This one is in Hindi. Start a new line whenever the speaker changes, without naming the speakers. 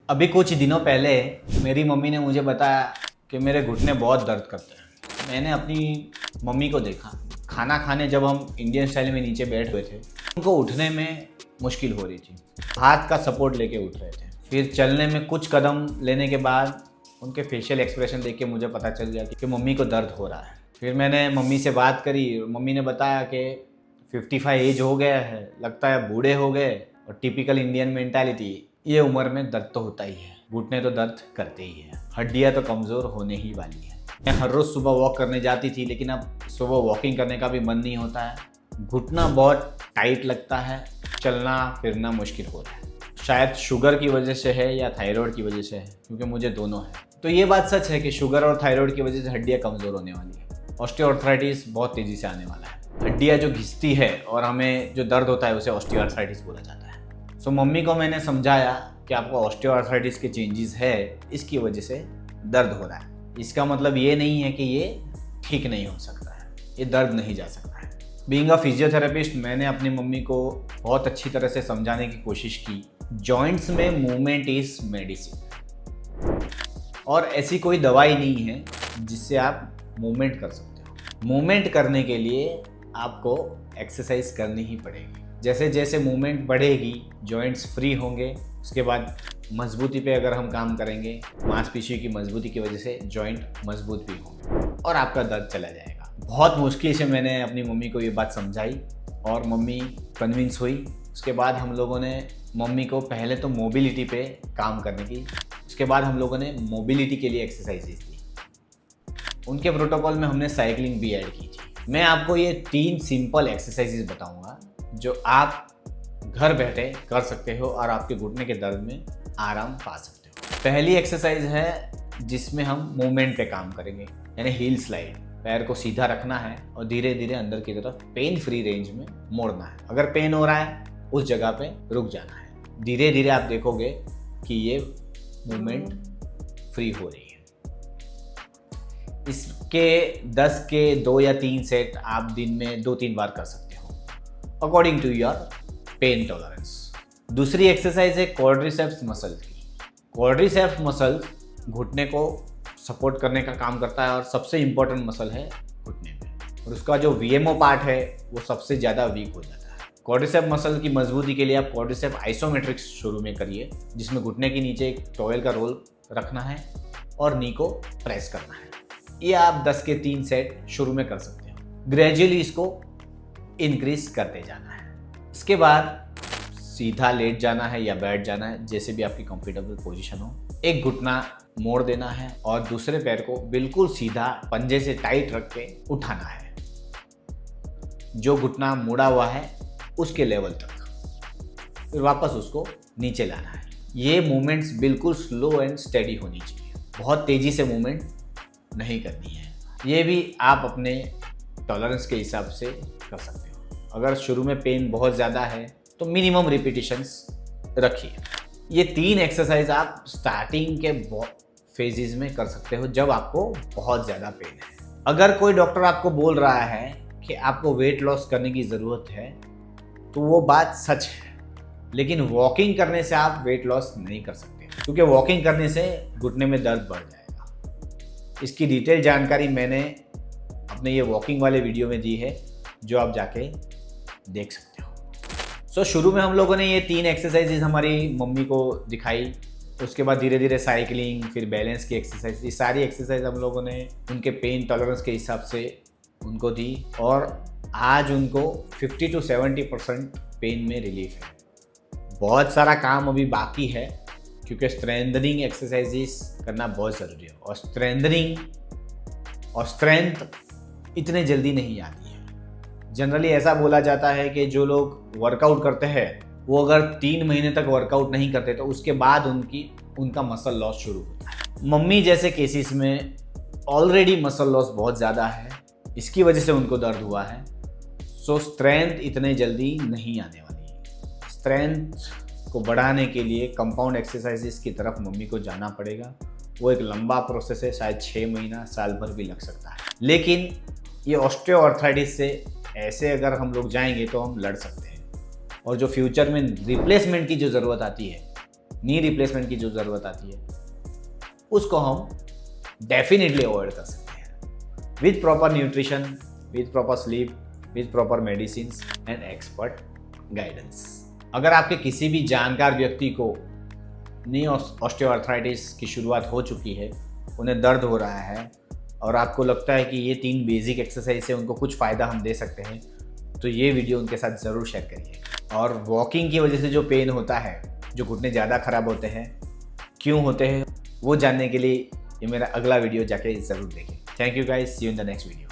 अभी कुछ दिनों पहले मेरी मम्मी ने मुझे बताया कि मेरे घुटने बहुत दर्द करते हैं। मैंने अपनी मम्मी को देखा, खाना खाने जब हम इंडियन स्टाइल में नीचे बैठ हुए थे, उनको उठने में मुश्किल हो रही थी। हाथ का सपोर्ट लेके उठ रहे थे। फिर चलने में कुछ कदम लेने के बाद उनके फेशियल एक्सप्रेशन देख के मुझे पता चल गया कि मम्मी को दर्द हो रहा है। फिर मैंने मम्मी से बात करी। मम्मी ने बताया कि 55 एज हो गया है, लगता है बूढ़े हो गए, और टिपिकल इंडियन मेंटालिटी, ये उम्र में दर्द तो होता ही है, घुटने तो दर्द करते ही है, हड्डियाँ तो कमज़ोर होने ही वाली है। मैं हर रोज़ सुबह वॉक करने जाती थी, लेकिन अब सुबह वॉकिंग करने का भी मन नहीं होता है। घुटना बहुत टाइट लगता है, चलना फिरना मुश्किल हो रहा है। शायद शुगर की वजह से है या थायराइड की वजह से है, क्योंकि मुझे दोनों है। तो ये बात सच है कि शुगर और थायराइड की वजह से हड्डियाँ कमज़ोर होने वाली है। ऑस्टियोआर्थराइटिस बहुत तेज़ी से आने वाला है। हड्डियाँ जो घिसती है और हमें जो दर्द होता है उसे ऑस्टियोआर्थराइटिस बोला जाता है। सो मम्मी को मैंने समझाया कि आपको ऑस्टियोआर्थराइटिस के चेंजेस है, इसकी वजह से दर्द हो रहा है। इसका मतलब ये नहीं है कि ये ठीक नहीं हो सकता है, ये दर्द नहीं जा सकता है। बीइंग अ फिजियोथेरेपिस्ट, मैंने अपनी मम्मी को बहुत अच्छी तरह से समझाने की कोशिश की। जॉइंट्स में मूवमेंट इज मेडिसिन, और ऐसी कोई दवाई नहीं है जिससे आप मूवमेंट कर सकते हो। मूवमेंट करने के लिए आपको एक्सरसाइज करनी ही पड़ेगी। जैसे जैसे मूवमेंट बढ़ेगी, जॉइंट्स फ्री होंगे, उसके बाद मजबूती पे अगर हम काम करेंगे, मांसपेशियों की मजबूती की वजह से जॉइंट मजबूत भी होंगे और आपका दर्द चला जाएगा। बहुत मुश्किल से मैंने अपनी मम्मी को ये बात समझाई और मम्मी कन्विंस हुई। उसके बाद हम लोगों ने मम्मी को पहले तो मोबिलिटी पे काम करने की, उसके बाद हम लोगों ने मोबिलिटी के लिए एक्सरसाइजेज दी। उनके प्रोटोकॉल में हमने साइकिलिंग भी ऐड की थी। मैं आपको ये 3 सिंपल एक्सरसाइजेज बताऊंगा जो आप घर बैठे कर सकते हो और आपके घुटने के दर्द में आराम पा सकते हो। पहली एक्सरसाइज है जिसमें हम मूवमेंट पे काम करेंगे, यानी हील स्लाइड। पैर को सीधा रखना है और धीरे धीरे अंदर की तरफ पेन फ्री रेंज में मोड़ना है। अगर पेन हो रहा है उस जगह पे रुक जाना है। धीरे धीरे आप देखोगे कि ये मूवमेंट फ्री हो रही है। इसके 10 के 2 या 3 सेट आप दिन में 2-3 बार कर सकते हो, according to your pain tolerance. दूसरी एक्सरसाइज है क्वाड्रिसेप्स मसल की। क्वाड्रिसेप्स मसल घुटने को सपोर्ट करने का काम करता है और सबसे इंपॉर्टेंट मसल है घुटने में, और उसका जो वीएमओ पार्ट है वो सबसे ज़्यादा वीक हो जाता है। क्वाड्रिसेप मसल की मजबूती के लिए आप क्वाड्रिसेप आइसोमेट्रिक्स शुरू में करिए, जिसमें घुटने के नीचे एक टॉवेल का रोल रखना है और नी को प्रेस करना है। ये आप 10 के 3 सेट शुरू में कर सकते हो। ग्रेजुअली इसको इंक्रीज करते जाना है। इसके बाद सीधा लेट जाना है या बैठ जाना है, जैसे भी आपकी कंफर्टेबल पोजीशन हो। एक घुटना मोड़ देना है और दूसरे पैर को बिल्कुल सीधा पंजे से टाइट रख के उठाना है, जो घुटना मुड़ा हुआ है उसके लेवल तक। फिर वापस उसको नीचे लाना है। ये मूवमेंट्स बिल्कुल स्लो एंड स्टेडी होनी चाहिए, बहुत तेजी से मूवमेंट नहीं करनी है। ये भी आप अपने टॉलरेंस के हिसाब से कर सकते हो। अगर शुरू में पेन बहुत ज़्यादा है तो मिनिमम रिपीटिशंस रखिए। ये 3 एक्सरसाइज आप स्टार्टिंग के फेजेस में कर सकते हो, जब आपको बहुत ज़्यादा पेन है। अगर कोई डॉक्टर आपको बोल रहा है कि आपको वेट लॉस करने की ज़रूरत है, तो वो बात सच है, लेकिन वॉकिंग करने से आप वेट लॉस नहीं कर सकते, क्योंकि वॉकिंग करने से घुटने में दर्द बढ़ जाएगा। इसकी डिटेल जानकारी मैंने अपने ये वॉकिंग वाले वीडियो में दी है, जो आप जाके देख सकते हो। सो शुरू में हम लोगों ने ये 3 एक्सरसाइजेज हमारी मम्मी को दिखाई, उसके बाद धीरे धीरे साइकिलिंग, फिर बैलेंस की एक्सरसाइज। ये सारी एक्सरसाइज हम लोगों ने उनके पेन टॉलरेंस के हिसाब से उनको दी, और आज उनको 50 to 70% पेन में रिलीफ है। बहुत सारा काम अभी बाकी है, क्योंकि स्ट्रेंथनिंग एक्सरसाइजेस करना बहुत ज़रूरी है, और स्ट्रेंथ इतने जल्दी नहीं आती है। जनरली ऐसा बोला जाता है कि जो लोग वर्कआउट करते हैं वो अगर 3 महीने तक वर्कआउट नहीं करते तो उसके बाद उनका मसल लॉस शुरू होता है। मम्मी जैसे केसेस में ऑलरेडी मसल लॉस बहुत ज़्यादा है, इसकी वजह से उनको दर्द हुआ है। सो स्ट्रेंथ इतने जल्दी नहीं आने वाली है। स्ट्रेंथ को बढ़ाने के लिए कंपाउंड एक्सरसाइजेस की तरफ मम्मी को जाना पड़ेगा। वो एक लंबा प्रोसेस है, शायद 6 महीना साल भर भी लग सकता है, लेकिन ये ऑस्टियोआर्थराइटिस से ऐसे अगर हम लोग जाएंगे तो हम लड़ सकते हैं। और जो फ्यूचर में रिप्लेसमेंट की जो ज़रूरत आती है नी रिप्लेसमेंट की जो ज़रूरत आती है उसको हम डेफिनेटली अवॉइड कर सकते हैं with proper nutrition, with proper sleep, with proper medicine and expert guidance. अगर आपके किसी भी जानकार व्यक्ति को नी ऑस्टियोआर्थराइटिस की शुरुआत हो चुकी है, उन्हें दर्द हो रहा है और आपको लगता है कि ये 3 बेसिक एक्सरसाइज से उनको कुछ फ़ायदा हम दे सकते हैं, तो ये वीडियो उनके साथ ज़रूर शेयर करिए। और वॉकिंग की वजह से जो पेन होता है, जो घुटने ज़्यादा ख़राब होते हैं, क्यों होते हैं, वो जानने के लिए ये मेरा अगला वीडियो जाके ज़रूर देखें। Thank you guys, see you in the next video.